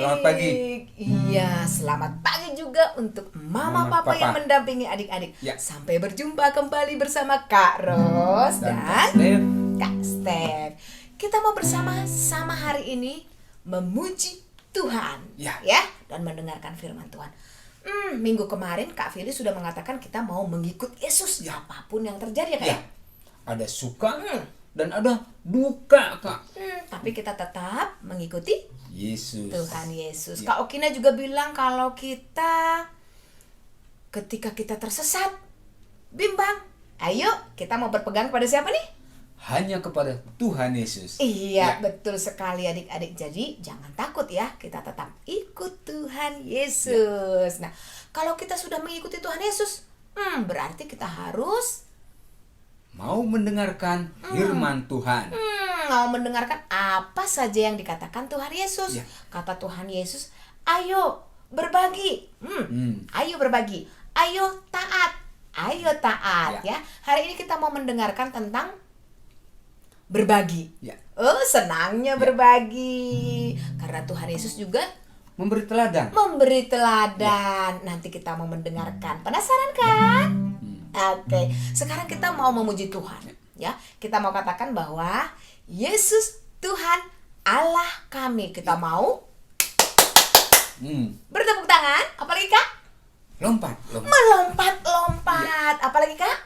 Selamat pagi. Iya, selamat pagi juga untuk Mama Papa yang mendampingi adik-adik. Ya. Sampai berjumpa kembali bersama Kak Ros dan Kak Steph. Kita mau bersama-sama hari ini memuji Tuhan, Ya. dan mendengarkan firman Tuhan. Minggu kemarin Kak Fili sudah mengatakan kita mau mengikut Yesus apapun yang terjadi ya Kak. Ya. Ada suka dan ada duka, Kak. Tapi kita tetap mengikuti Yesus. Tuhan Yesus. Ya. Kak Okina juga bilang kalau ketika kita tersesat, bimbang, ayo kita mau berpegang pada siapa nih? Hanya kepada Tuhan Yesus. Iya, Ya. betul sekali adik-adik. Jadi jangan takut ya, kita tetap ikut Tuhan Yesus. Nah, kalau kita sudah mengikuti Tuhan Yesus, berarti kita harus Mau mendengarkan firman Tuhan. mau mendengarkan apa saja yang dikatakan Tuhan Yesus. Ya. Kata Tuhan Yesus, ayo berbagi. Ayo berbagi. Ayo taat. Ayo taat ya. Hari ini kita mau mendengarkan tentang berbagi. Ya. Oh, senangnya berbagi. Karena Tuhan Yesus juga Memberi teladan. memberi teladan. Nanti kita mau mendengarkan. Penasaran kan? Oke, sekarang kita mau memuji Tuhan, ya. Kita mau katakan bahwa Yesus Tuhan Allah kami. Kita mau bertepuk tangan, apalagi Kak? Lompat. Melompat-lompat. Apalagi Kak?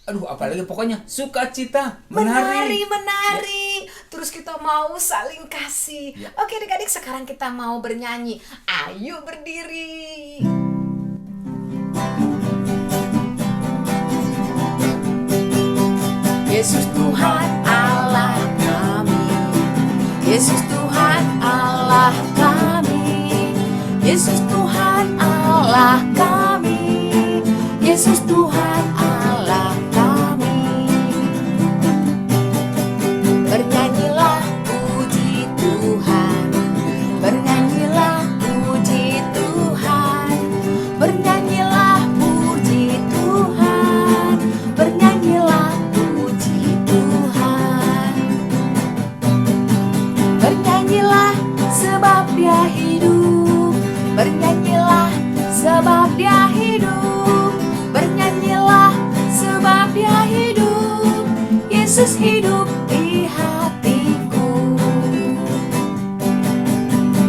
Aduh, apalagi pokoknya sukacita, Menari. Ya. Terus kita mau saling kasih. Ya. Oke, adik-adik, sekarang kita mau bernyanyi. Ayo berdiri. Yesus Tuhan Allah kami. Yesus Tuhan Allah kami. Yesus Tuhan Allah kami. Yesus Tuhan Allah kami. Bernyanyilah puji Tuhan. Bernyanyilah puji Tuhan. Bernyanyilah puji Tuhan. Bernyanyilah puji Tuhan. Bernyanyilah sebab Dia hidup. Bernyanyilah sebab Dia hidup. Bernyanyilah sebab Dia hidup. Yesus hidup di hatiku.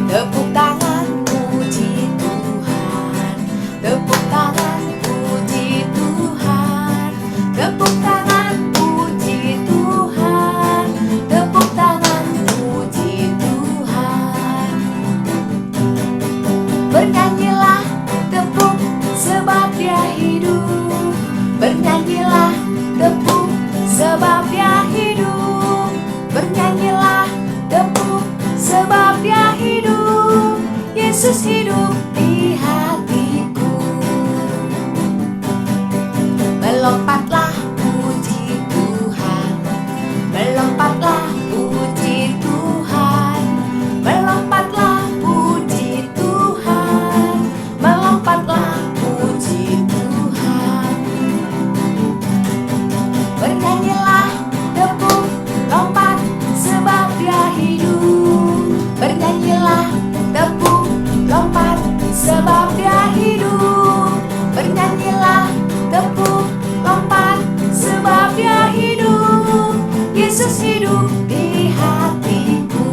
Tepuk tangan puji Tuhan. Tepuk tangan puji Tuhan. Tepuk tangan puji Tuhan. Tepuk tangan puji Tuhan. Bernyanyilah tepuk sebab Dia hidup. Bernyanyilah tepuk sebab Dia hidup. Bernyanyilah tepuk sebab Dia hidup. Yesus hidup di hatiku. Melompatlah puji Tuhan. Melompatlah puji Tuhan. Melompatlah puji Tuhan. Melompatlah puji Tuhan. Bernyanyilah tepuk lompat sebab Dia hidup. Bernyanyilah tepuk lompat sebab Dia hidup. Bernyanyilah tepuk lompat sebab Dia hidup. Yesus hidup di hatiku.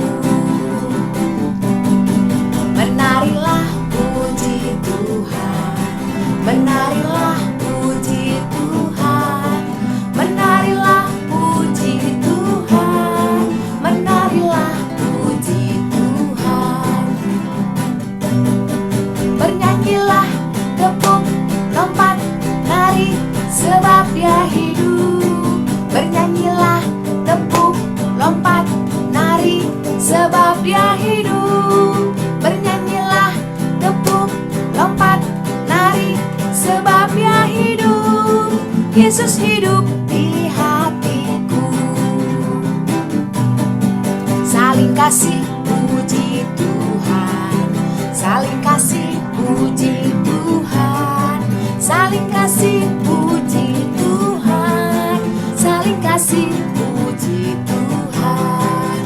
Menarilah puji Tuhan. Menarilah puji Tuhan. Menarilah puji Tuhan. Menarilah puji Tuhan. Bernyanyilah tepuk lompat nari sebab Dia hidup. Bernyanyilah tepuk lompat nari sebab Dia hidup. Bernyanyilah tepuk lompat nari sebab Dia hidup. Yesus hidup di hatiku. Saling kasih puji Tuhan. Saling kasih puji Tuhan. Saling kasih puji Tuhan. Saling kasih puji Tuhan.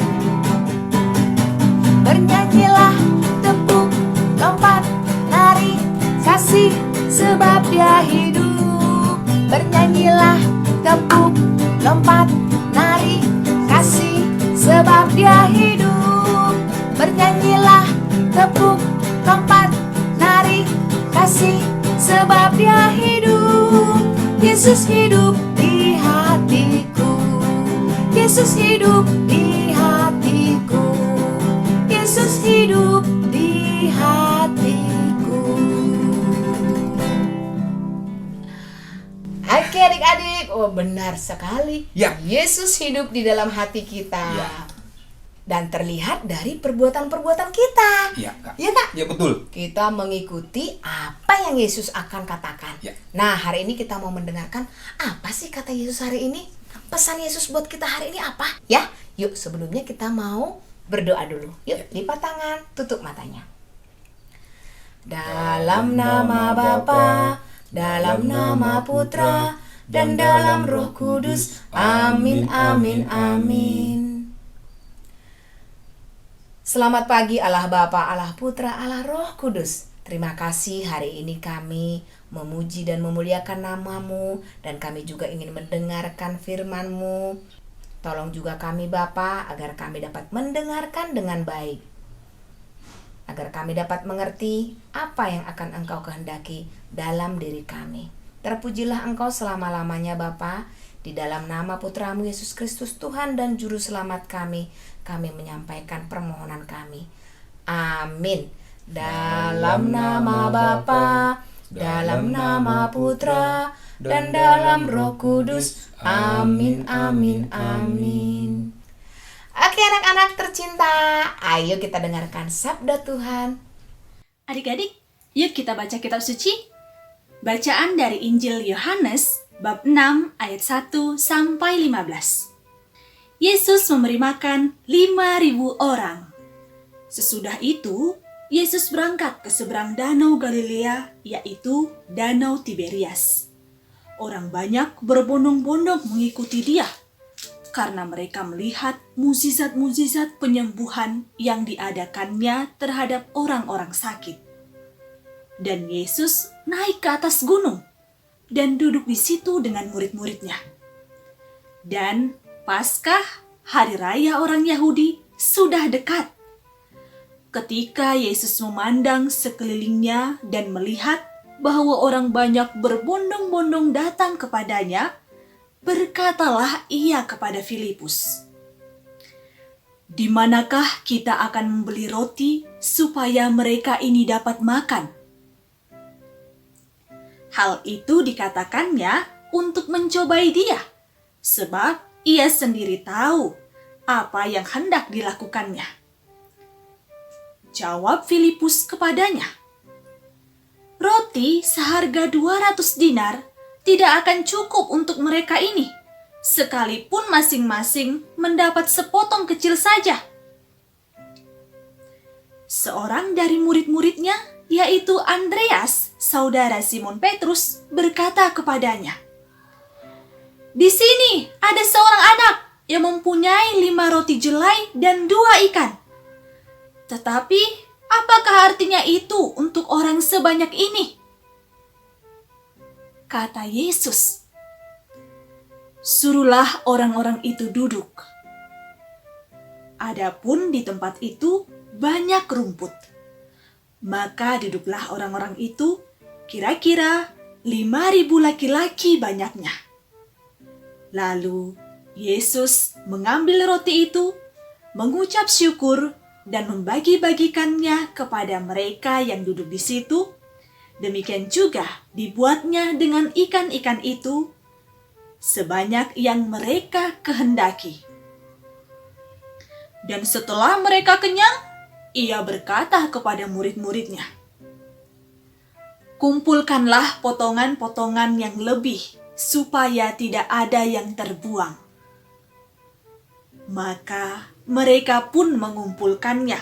Bernyanyilah tepuk Bernyanyilah, tepuk, lompat, nari, kasih, sebab Dia hidup. Bernyanyilah, tepuk, lompat, nari, kasih, sebab Dia hidup. Yesus hidup di hatiku. Yesus hidup di hatiku. Yesus hidup di hatiku. Oke adik-adik, oh benar sekali. Ya. Yesus hidup di dalam hati kita. Ya. Dan terlihat dari perbuatan-perbuatan kita. Ya, Kak. Iya, Kak? Ya, betul. Kita mengikuti apa yang Yesus akan katakan. Ya. Nah, hari ini kita mau mendengarkan apa sih kata Yesus hari ini? Pesan Yesus buat kita hari ini apa? Ya, yuk sebelumnya kita mau berdoa dulu. Yuk, lipat tangan, tutup matanya. Dalam nama Bapa, dalam nama Putra, dan dalam Roh Kudus. Amin, amin, amin. Selamat pagi Allah Bapa, Allah Putra, Allah Roh Kudus. Terima kasih hari ini kami memuji dan memuliakan nama-Mu, dan kami juga ingin mendengarkan firman-Mu. Tolong juga kami Bapa agar kami dapat mendengarkan dengan baik, agar kami dapat mengerti apa yang akan Engkau kehendaki dalam diri kami. Terpujilah Engkau selama-lamanya Bapa. Di dalam nama Putra-Mu Yesus Kristus, Tuhan dan Juru Selamat kami menyampaikan permohonan kami. Amin. Dalam nama Bapa, dalam nama Putra, dan dalam Roh Kudus. Amin, amin, amin. Oke anak-anak tercinta, ayo kita dengarkan sabda Tuhan. Adik-adik, yuk kita baca kitab suci. Bacaan dari Injil Yohanes bab 6 ayat 1 sampai 15. Yesus memberi makan 5.000 orang. Sesudah itu, Yesus berangkat ke seberang danau Galilea, yaitu Danau Tiberias. Orang banyak berbondong-bondong mengikuti Dia, karena mereka melihat mukjizat-mukjizat penyembuhan yang diadakannya terhadap orang-orang sakit. Dan Yesus naik ke atas gunung dan duduk di situ dengan murid-muridnya. Dan Paskah, hari raya orang Yahudi, sudah dekat. Ketika Yesus memandang sekelilingnya dan melihat bahwa orang banyak berbondong-bondong datang kepadanya, berkatalah Ia kepada Filipus, "Di manakah kita akan membeli roti supaya mereka ini dapat makan?" Hal itu dikatakannya untuk mencobai Dia, sebab Ia sendiri tahu apa yang hendak dilakukannya. Jawab Filipus kepadanya, "Roti seharga 200 dinar tidak akan cukup untuk mereka ini, sekalipun masing-masing mendapat sepotong kecil saja." Seorang dari murid-muridnya, yaitu Andreas, saudara Simon Petrus, berkata kepadanya, "Di sini ada seorang anak yang mempunyai 5 roti jelai dan 2 ikan. Tetapi apakah artinya itu untuk orang sebanyak ini?" Kata Yesus, "Suruhlah orang-orang itu duduk." Adapun di tempat itu banyak rumput. Maka duduklah orang-orang itu, kira-kira 5.000 laki-laki banyaknya. Lalu Yesus mengambil roti itu, mengucap syukur, dan membagi-bagikannya kepada mereka yang duduk di situ. Demikian juga dibuatnya dengan ikan-ikan itu, sebanyak yang mereka kehendaki. Dan setelah mereka kenyang, Ia berkata kepada murid-muridnya, "Kumpulkanlah potongan-potongan yang lebih, supaya tidak ada yang terbuang." Maka mereka pun mengumpulkannya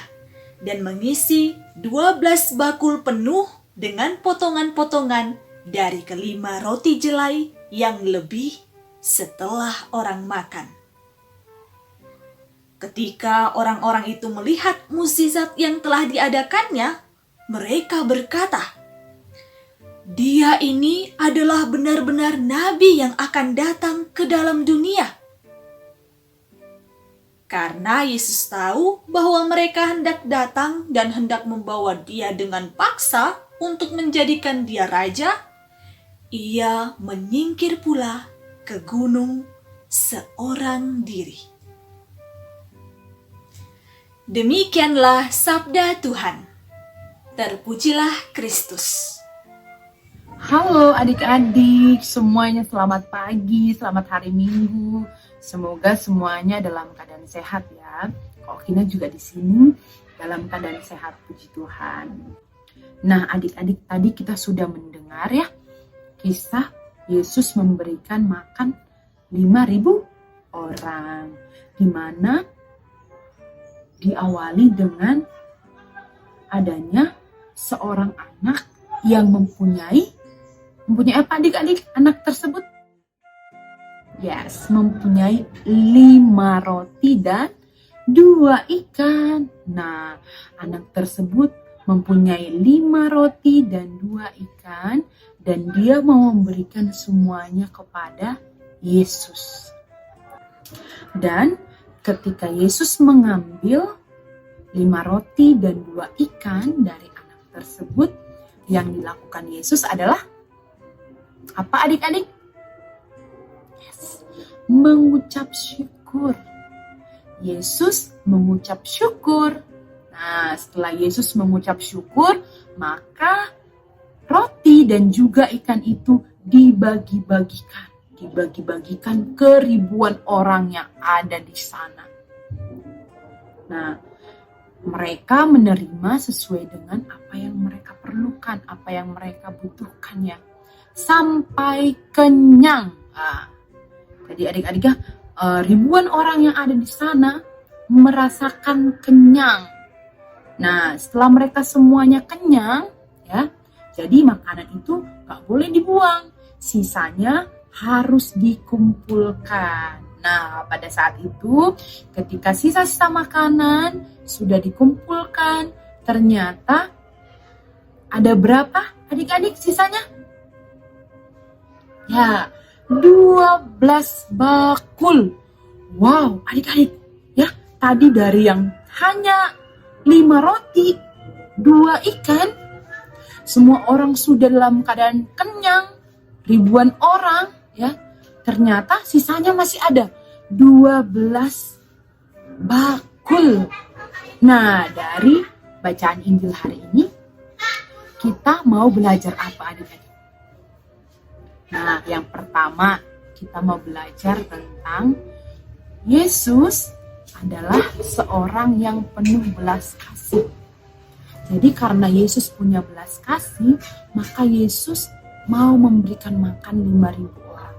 dan mengisi 12 bakul penuh dengan potongan-potongan dari kelima roti jelai yang lebih setelah orang makan. Ketika orang-orang itu melihat mukjizat yang telah diadakannya, mereka berkata, Dia ini adalah benar-benar nabi yang akan datang ke dalam dunia. Karena Yesus tahu bahwa mereka hendak datang dan hendak membawa dia dengan paksa untuk menjadikan dia raja, ia menyingkir pula ke gunung seorang diri. Demikianlah sabda Tuhan. Terpujilah Kristus. Halo adik-adik, semuanya selamat pagi, selamat hari Minggu. Semoga semuanya dalam keadaan sehat ya. Kok Kina juga di sini dalam keadaan sehat, puji Tuhan. Nah, adik-adik, tadi kita sudah mendengar ya kisah Yesus memberikan makan 5.000 orang, di mana diawali dengan adanya seorang anak yang mempunyai apa adik-adik? Anak tersebut mempunyai 5 roti dan 2 ikan. Nah, anak tersebut mempunyai 5 roti dan 2 ikan, dan dia mau memberikan semuanya kepada Yesus. Dan ketika Yesus mengambil 5 roti dan 2 ikan dari anak tersebut, yang dilakukan Yesus adalah apa adik-adik? Mengucap syukur. Yesus mengucap syukur. Nah, setelah Yesus mengucap syukur, maka roti dan juga ikan itu dibagi-bagikan ke ribuan orang yang ada di sana. Nah, mereka menerima sesuai dengan apa yang mereka perlukan, apa yang mereka butuhkan ya, sampai kenyang. Jadi adik-adik ribuan orang yang ada di sana merasakan kenyang. Nah, setelah mereka semuanya kenyang ya, jadi makanan itu gak boleh dibuang, sisanya harus dikumpulkan. Nah, pada saat itu ketika sisa-sisa makanan sudah dikumpulkan, ternyata ada berapa adik-adik sisanya? Ya, 12 bakul. Wow, adik-adik, ya, tadi dari yang hanya 5 roti, 2 ikan, semua orang sudah dalam keadaan kenyang, ribuan orang, ya, ternyata sisanya masih ada 12 bakul. Nah, dari bacaan Injil hari ini, kita mau belajar apa adik-adik? Nah, yang pertama kita mau belajar tentang Yesus adalah seorang yang penuh belas kasih. Jadi karena Yesus punya belas kasih, maka Yesus mau memberikan makan 5.000 orang.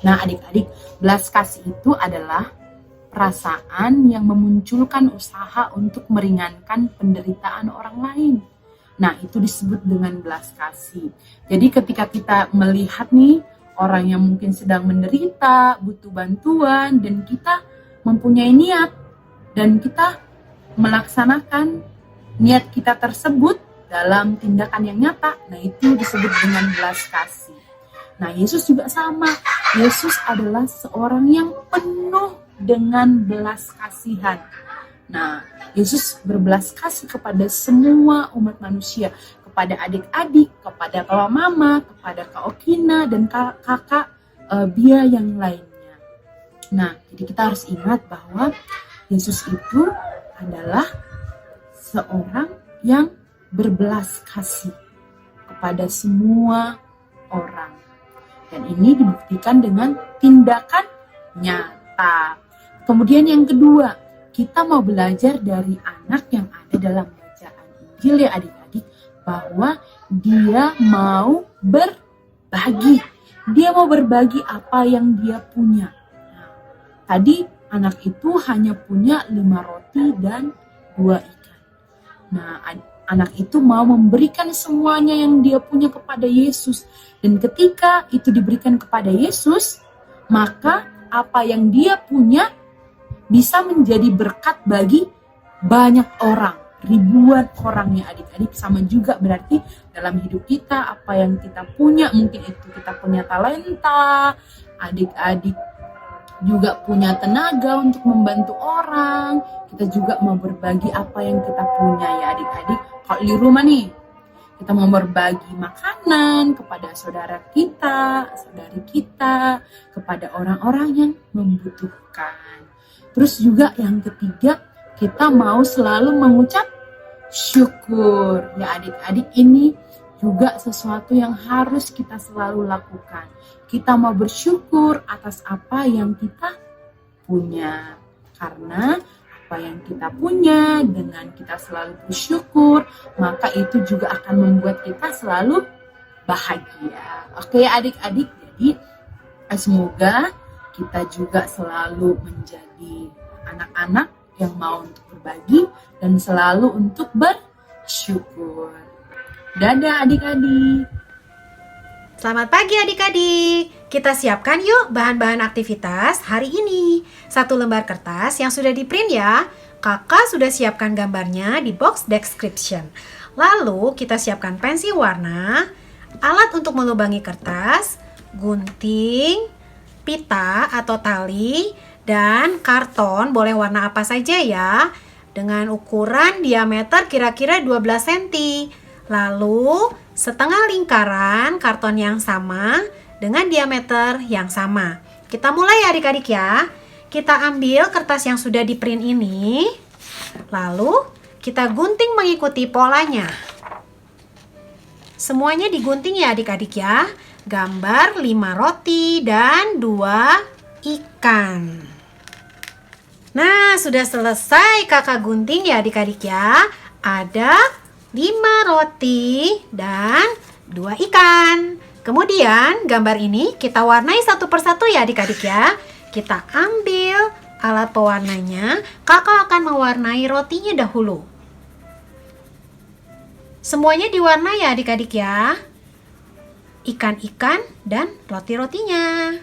Nah, adik-adik, belas kasih itu adalah perasaan yang memunculkan usaha untuk meringankan penderitaan orang lain. Nah, itu disebut dengan belas kasih. Jadi ketika kita melihat nih orang yang mungkin sedang menderita, butuh bantuan, dan kita mempunyai niat dan kita melaksanakan niat kita tersebut dalam tindakan yang nyata, nah itu disebut dengan belas kasih. Nah, Yesus juga sama. Yesus adalah seorang yang penuh dengan belas kasihan. Nah, Yesus berbelas kasih kepada semua umat manusia, kepada adik-adik, kepada papa mama, kepada Kak Okina, dan kakak Bia yang lainnya. Nah, jadi kita harus ingat bahwa Yesus itu adalah seorang yang berbelas kasih kepada semua orang. Dan ini dibuktikan dengan tindakan nyata. Kemudian yang kedua, kita mau belajar dari anak yang ada dalam bacaan Injil ya adik-adik, bahwa dia mau berbagi. Dia mau berbagi apa yang dia punya. Nah, tadi anak itu hanya punya 5 roti dan 2 ikan. Nah, anak itu mau memberikan semuanya yang dia punya kepada Yesus. Dan ketika itu diberikan kepada Yesus, maka apa yang dia punya bisa menjadi berkat bagi banyak orang. ribuan orang ya adik-adik. Sama juga berarti dalam hidup kita, apa yang kita punya, mungkin itu kita punya talenta, adik-adik juga punya tenaga untuk membantu orang, kita juga mau berbagi apa yang kita punya ya adik-adik. Kalau di rumah nih, kita mau berbagi makanan kepada saudara kita, saudari kita, kepada orang-orang yang membutuhkan. Terus juga yang ketiga, kita mau selalu mengucap syukur. Ya adik-adik, ini juga sesuatu yang harus kita selalu lakukan. Kita mau bersyukur atas apa yang kita punya. Karena apa yang kita punya, dengan kita selalu bersyukur, maka itu juga akan membuat kita selalu bahagia. Oke ya adik-adik, jadi semoga kita juga selalu menjadi anak-anak yang mau untuk berbagi dan selalu untuk bersyukur. Dadah adik-adik. Selamat pagi adik-adik. Kita siapkan yuk bahan-bahan aktivitas hari ini. 1 lembar kertas yang sudah di-print ya. Kakak sudah siapkan gambarnya di box description. Lalu kita siapkan pensil warna, alat untuk melubangi kertas, gunting, pita atau tali, dan karton boleh warna apa saja ya. Dengan ukuran diameter kira-kira 12 cm. Lalu setengah lingkaran karton yang sama dengan diameter yang sama. Kita mulai ya adik-adik ya. Kita ambil kertas yang sudah di-print ini. Lalu kita gunting mengikuti polanya. Semuanya digunting ya adik-adik ya. Gambar 5 roti dan 2 ikan. Nah, sudah selesai kakak gunting ya adik-adik ya. Ada 5 roti dan 2 ikan. Kemudian gambar ini kita warnai satu persatu ya adik-adik ya. Kita ambil alat pewarnanya. Kakak akan mewarnai rotinya dahulu. Semuanya diwarnai ya adik-adik ya. Ikan-ikan dan roti-rotinya.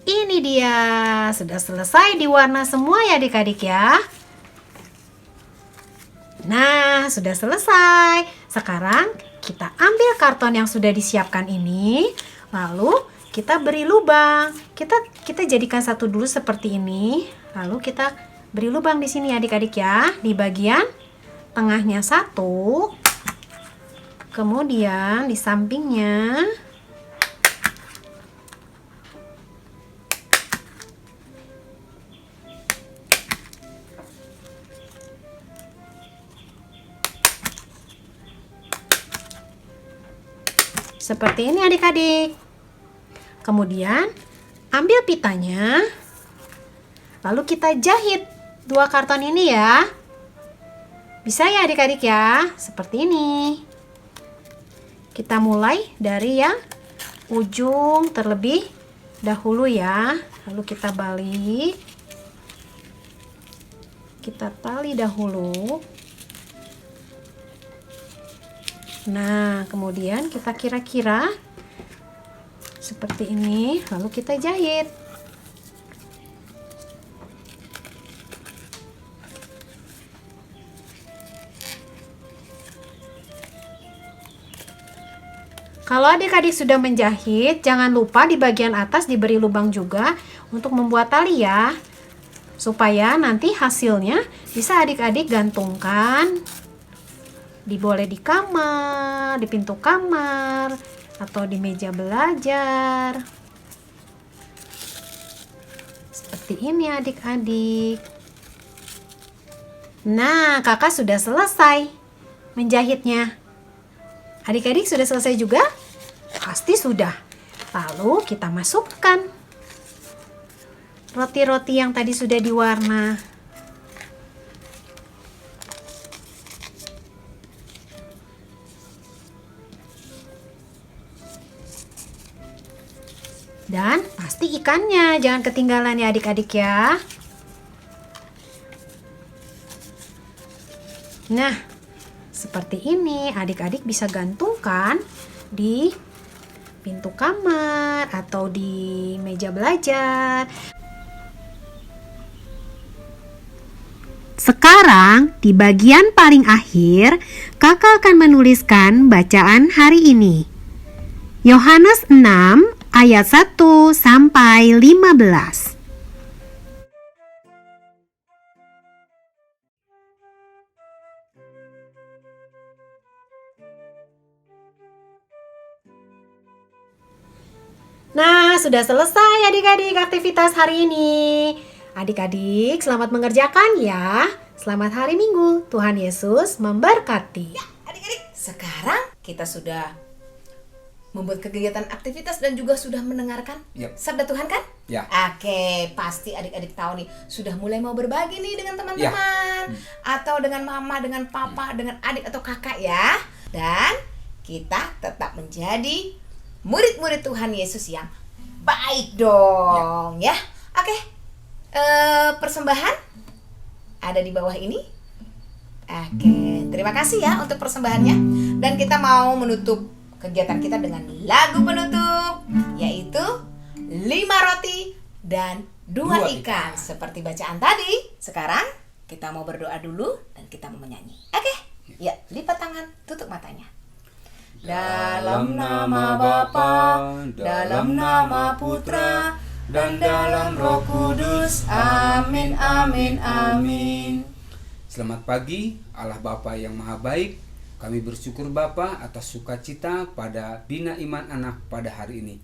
Ini dia, sudah selesai diwarna semua ya adik-adik ya. Nah, sudah selesai. Sekarang kita ambil karton yang sudah disiapkan ini, lalu kita beri lubang. Kita jadikan satu dulu seperti ini, lalu kita beri lubang di sini adik-adik ya. Di bagian tengahnya satu, kemudian di sampingnya. Seperti ini adik-adik. Kemudian ambil pitanya. Lalu kita jahit 2 karton ini ya. Bisa ya adik-adik ya. Seperti ini. Kita mulai dari yang ujung terlebih dahulu ya. Lalu kita balik. Kita tali dahulu. Nah, kemudian kita kira-kira seperti ini, lalu kita jahit. Kalau adik-adik sudah menjahit, jangan lupa di bagian atas diberi lubang juga untuk membuat tali ya. Supaya nanti hasilnya bisa adik-adik gantungkan. Boleh di kamar, di pintu kamar, atau di meja belajar. Seperti ini adik-adik. Nah, kakak sudah selesai menjahitnya. Adik-adik sudah selesai juga? Pasti sudah. Lalu kita masukkan roti-roti yang tadi sudah diwarna. Dan pasti ikannya, jangan ketinggalan ya adik-adik ya. Nah, seperti ini adik-adik bisa gantungkan di pintu kamar atau di meja belajar. Sekarang, di bagian paling akhir, kakak akan menuliskan bacaan hari ini. Yohanes 6 ayat 1 sampai 15. Nah, sudah selesai adik-adik aktivitas hari ini. Adik-adik, selamat mengerjakan ya. Selamat hari Minggu. Tuhan Yesus memberkati. Adik-adik, sekarang kita sudah membuat kegiatan aktivitas dan juga sudah mendengarkan Yap. sabda Tuhan kan? Ya. Oke, pasti adik-adik tahu nih, sudah mulai mau berbagi nih dengan teman-teman atau dengan mama, dengan papa, dengan adik atau kakak ya. Dan kita tetap menjadi murid-murid Tuhan Yesus yang baik dong ya. Oke, persembahan ada di bawah ini. Oke, terima kasih ya untuk persembahannya. Dan kita mau menutup kegiatan kita dengan lagu penutup, yaitu 5 roti dan 2 ikan. Seperti bacaan tadi. Sekarang kita mau berdoa dulu dan kita mau menyanyi. Oke, ya, lipat tangan, tutup matanya. Dalam nama Bapa, dalam nama Putra, dan dalam Roh Kudus. Amin, amin, amin. Selamat pagi, Allah Bapa yang Maha Baik. Kami bersyukur Bapa atas sukacita pada Bina Iman Anak pada hari ini.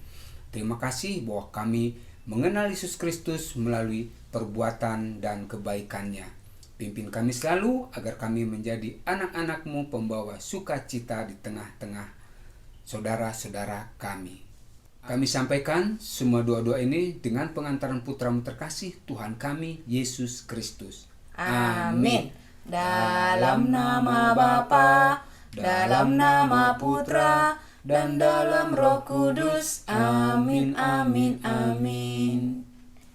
Terima kasih bahwa kami mengenal Yesus Kristus melalui perbuatan dan kebaikannya. Pimpin kami selalu agar kami menjadi anak-anak-Mu pembawa sukacita di tengah-tengah saudara-saudara kami. Kami sampaikan semua doa-doa ini dengan pengantaran Putra-Mu terkasih, Tuhan kami, Yesus Kristus. Amin. Dalam nama Bapa, dalam nama Putra, dan dalam Roh Kudus. Amin, amin, amin.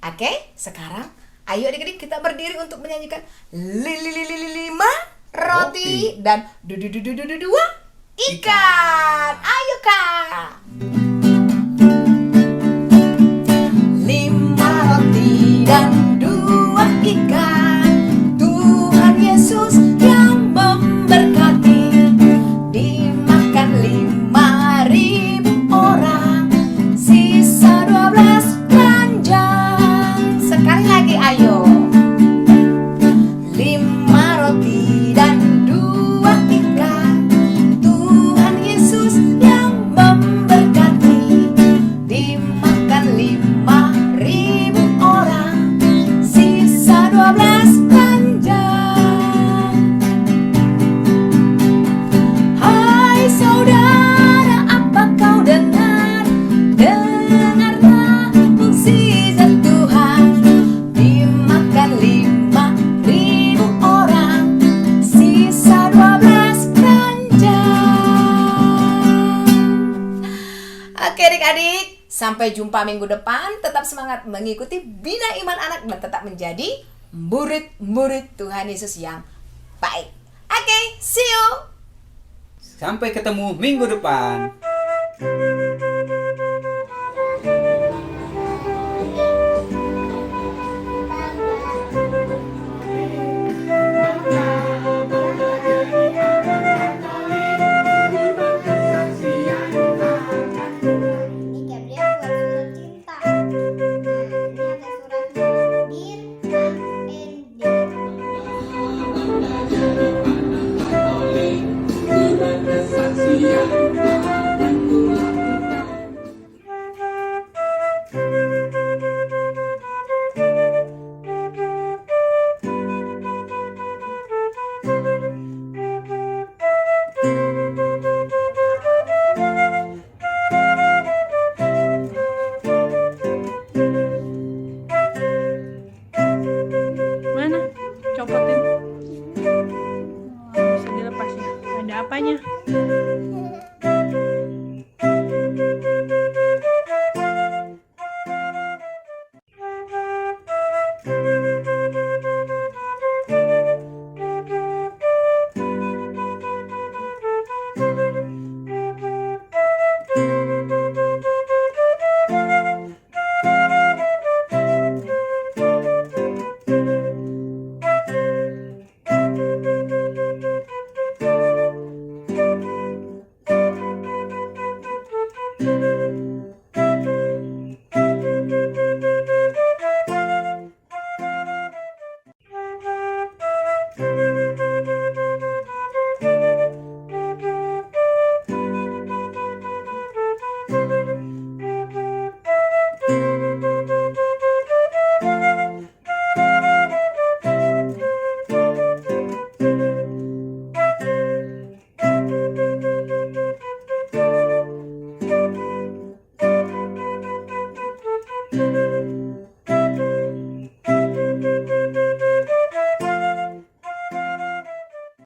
Oke, sekarang ayo adik-adik kita berdiri untuk menyanyikan 5 roti dan 2 ikan. Ayo Kak. 5 roti dan 2 ikan. Tuhan Yesus yang memberkati. Dimakan 5.000 orang, sisa 12 keranjang. Sekali lagi ayo. 5 roti dan 2 ikan. Tuhan Yesus yang memberkati. Dimakan 5.000 orang, sisa 12 keranjang. Hai saudara, apa kau dengar? Dengarlah mukjizat Tuhan. Dimakan 5.000 orang, sisa 12 keranjang. Oke adik-adik, sampai jumpa minggu depan. Tetap semangat mengikuti Bina Iman Anak dan tetap menjadi murid-murid Tuhan Yesus yang baik. Oke, see you. Sampai ketemu minggu depan.